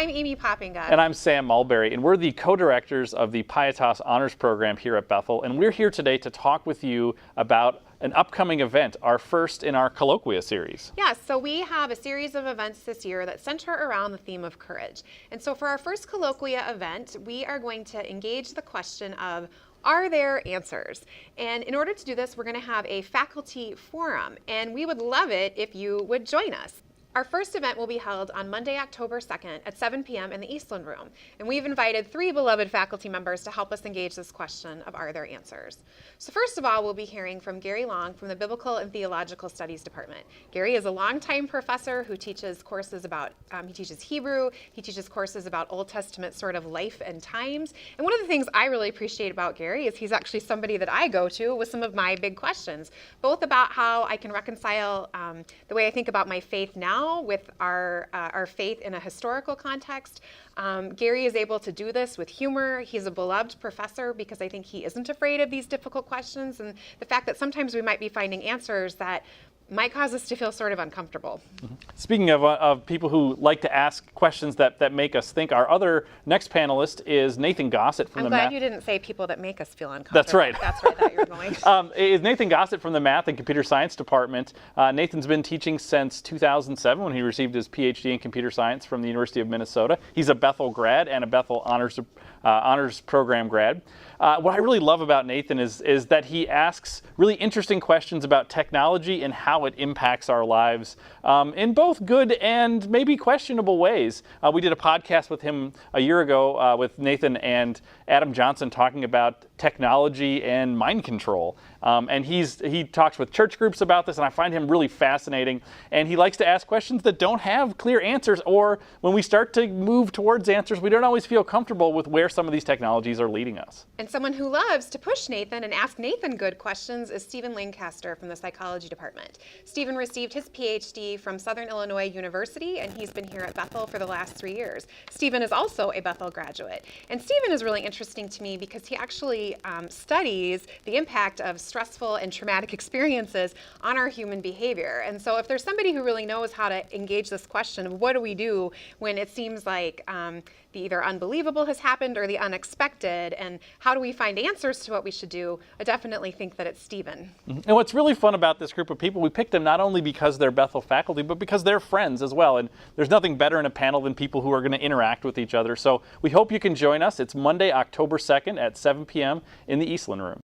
I'm Amy Poppinga. And I'm Sam Mulberry, and we're the co-directors of the Pietas Honors Program here at Bethel, and we're here today to talk with you about an upcoming event, our first in our Colloquia series. Yes, so we have a series of events this year that center around the theme of courage. And so for our first Colloquia event, we are going to engage the question of, are there answers? And in order to do this, we're going to have a faculty forum, and we would love it if you would join us. Our first event will be held on Monday, October 2nd at 7 p.m. in the Eastlund room. And we've invited 3 beloved faculty members to help us engage this question of, are there answers? So first of all, we'll be hearing from Gary Long from the Biblical and Theological Studies Department. Gary is a longtime professor who teaches courses about, he teaches Hebrew, he teaches courses about Old Testament sort of life and times. And one of the things I really appreciate about Gary is he's actually somebody that I go to with some of my big questions, both about how I can reconcile the way I think about my faith now with our faith in a historical context. Gary is able to do this with humor. He's a beloved professor because I think he isn't afraid of these difficult questions and the fact that sometimes we might be finding answers that might cause us to feel sort of uncomfortable. Mm-hmm. Speaking of people who like to ask questions that make us think, our other next panelist is Nathan Gossett from I'm the glad Math. you didn't say people that make us feel uncomfortable. That's right. That's where I thought you were going. Is Nathan Gossett from the Math and Computer Science Department. Nathan's been teaching since 2007 when he received his PhD in Computer Science from the University of Minnesota. He's a Bethel grad and a Bethel honors program grad. What I really love about Nathan is that he asks really interesting questions about technology and how it impacts our lives in both good and maybe questionable ways. We did a podcast with him a year ago with Nathan and Adam Johnson talking about technology and mind control. And he talks with church groups about this, and I find him really fascinating. And he likes to ask questions that don't have clear answers, or when we start to move towards answers, we don't always feel comfortable with where some of these technologies are leading us. And someone who loves to push Nathan and ask Nathan good questions is Stephen Lancaster from the Psychology Department. Stephen received his PhD from Southern Illinois University, and he's been here at Bethel for the last 3 years. Stephen is also a Bethel graduate. And Stephen is really interesting to me because he actually studies the impact of stressful and traumatic experiences on our human behavior. And so if there's somebody who really knows how to engage this question of what do we do when it seems like the either unbelievable has happened or the unexpected, and how do we find answers to what we should do, I definitely think that it's Stephen. Mm-hmm. And what's really fun about this group of people, we picked them not only because they're Bethel faculty, but because they're friends as well. And there's nothing better in a panel than people who are going to interact with each other. So we hope you can join us. It's Monday, October 2nd at 7 p.m. in the Eastlund room.